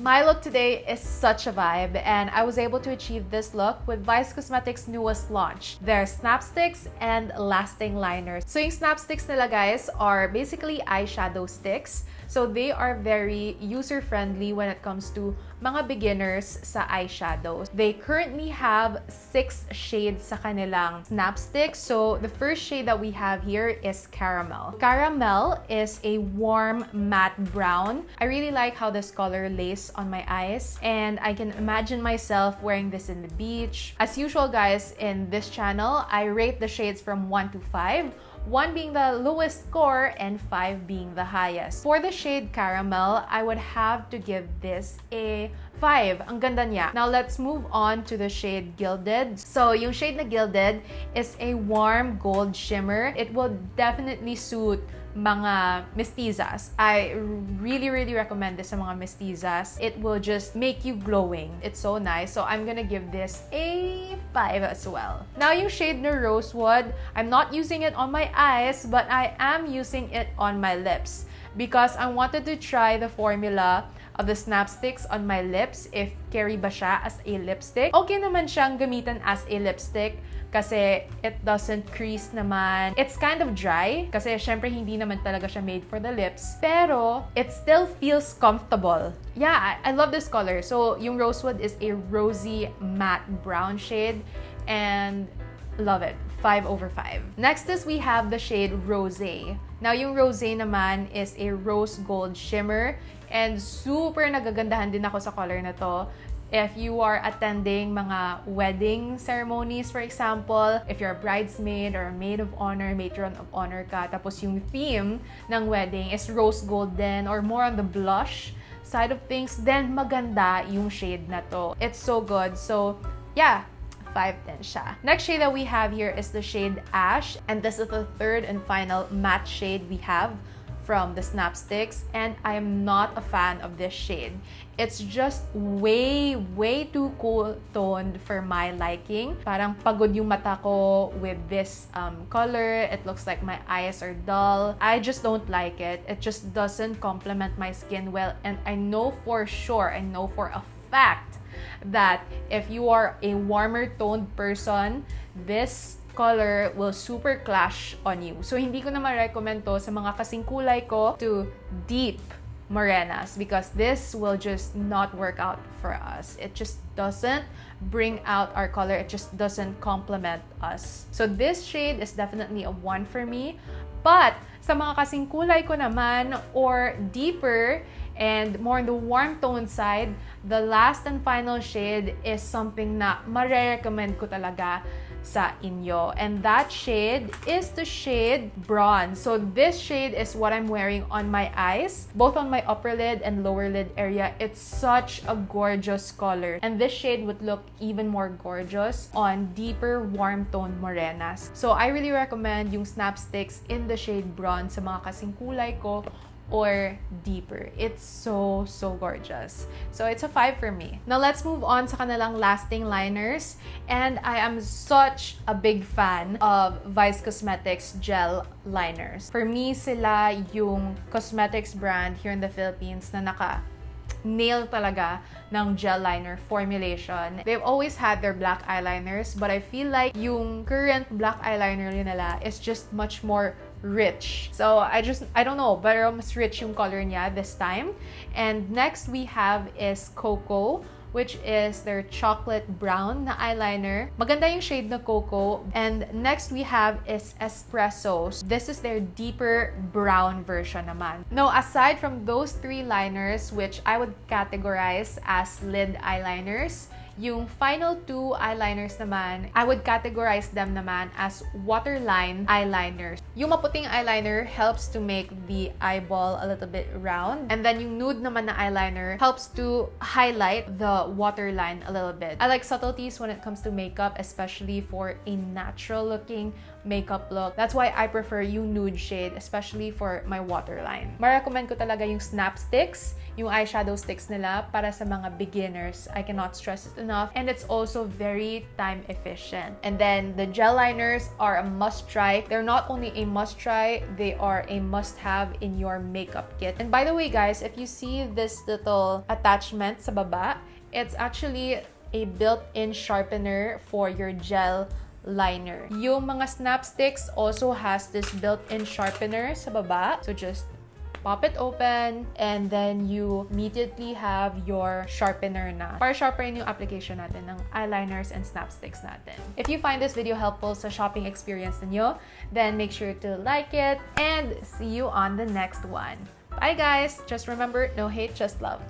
My look today is such a vibe, and I was able to achieve this look with Vice Cosmetics' newest launch, their SnapStix and Lasting Liners. So yung SnapStix nila guys are basically eyeshadow sticks. So they are very user-friendly when it comes to mga beginners sa eyeshadows. They currently have 6 shades sa kanilang SnapStix. So the first shade that we have here is Caramel. Caramel is a warm matte brown. I really like how this color lays on my eyes, and I can imagine myself wearing this in the beach. As usual guys, in this channel, I rate the shades from 1 to 5. 1 being the lowest score and 5 being the highest. For the shade Caramel, I would have to give this a 5. Ang ganda niya. Now, let's move on to the shade Gilded. So, yung shade na Gilded is a warm gold shimmer. It will definitely suit mga mestizas. I really recommend this sa mga mestizas. It will just make you glowing. It's so nice. So I'm gonna give this a 5 as well. Now yung shade na Rosewood, I'm not using it on my eyes, but I am using it on my lips because I wanted to try the formula of the SnapStix on my lips if carry ba siya as a lipstick. Okay naman siyang gamitan as a lipstick kasi it doesn't crease naman. It's kind of dry kasi syempre hindi naman talaga siya made for the lips, pero it still feels comfortable. Yeah, I love this color. So yung Rosewood is a rosy matte brown shade and love it. 5 over 5. Next is we have the shade Rosè. Now yung Rosè naman is a rose gold shimmer and super nagagandahan din ako sa color na to. If you are attending mga wedding ceremonies, for example, if you're a bridesmaid or a maid of honor, matron of honor ka, tapos yung theme ng wedding is rose gold din or more on the blush side of things, then maganda yung shade na to. It's so good. So, yeah. 5 din siya. Next shade that we have here is the shade Ash, and this is the third and final matte shade we have from the SnapStix, and I am not a fan of this shade. It's just way too cool toned for my liking. Parang pagod yung mata ko with this color. It looks like my eyes are dull. I just don't like it. It just doesn't complement my skin well, and I know for sure, I know for a fact that if you are a warmer toned person, this color will super clash on you. So, hindi ko na ma-recommend to sa mga kasing kulay ko to deep morenas because this will just not work out for us. It just doesn't bring out our color. It just doesn't complement us. So, this shade is definitely a 1 for me. But, sa mga kasing kulay ko naman or deeper and more on the warm tone side, the last and final shade is something na ma-recommend ko talaga sa inyo. And that shade is the shade Bronze. So this shade is what I'm wearing on my eyes, both on my upper lid and lower lid area. It's such a gorgeous color. And this shade would look even more gorgeous on deeper warm toned morenas. So I really recommend yung SnapStix in the shade Bronze sa mga kasing kulay ko or deeper. It's so gorgeous. So it's a 5 for me. Now let's move on sa kanilang Lasting Liners. And I am such a big fan of Vice Cosmetics gel liners. For me, sila yung cosmetics brand here in the Philippines na nail talaga ng gel liner formulation. They've always had their black eyeliners, but I feel like yung current black eyeliner nila is just much more rich. So I don't know, pero mas rich yung color niya this time. And next we have is Cocoa, which is their chocolate brown na eyeliner. Maganda yung shade na Cocoa. And next we have is Espresso. This is their deeper brown version naman. Now, aside from those 3 liners, which I would categorize as lid eyeliners, yung final 2 eyeliners naman, I would categorize them naman as waterline eyeliners. Yung maputing eyeliner helps to make the eyeball a little bit round. And then yung nude naman na eyeliner helps to highlight the waterline a little bit. I like subtleties when it comes to makeup, especially for a natural looking makeup look. That's why I prefer yung nude shade, especially for my waterline. Ma-recommend ko talaga yung SnapStix, yung eyeshadow sticks nila para sa mga beginners. I cannot stress it enough. And it's also very time efficient. And then the gel liners are a must try. They're not only a must try, they are a must have in your makeup kit. And by the way guys, if you see this little attachment sa baba, it's actually a built-in sharpener for your gel liner. Yung mga SnapStix also has this built-in sharpener sa baba. So just pop it open and then you immediately have your sharpener na. Para sharpen yung application natin ng eyeliners and SnapStix natin. If you find this video helpful sa shopping experience ninyo, then make sure to like it and see you on the next one. Bye guys! Just remember, no hate, just love.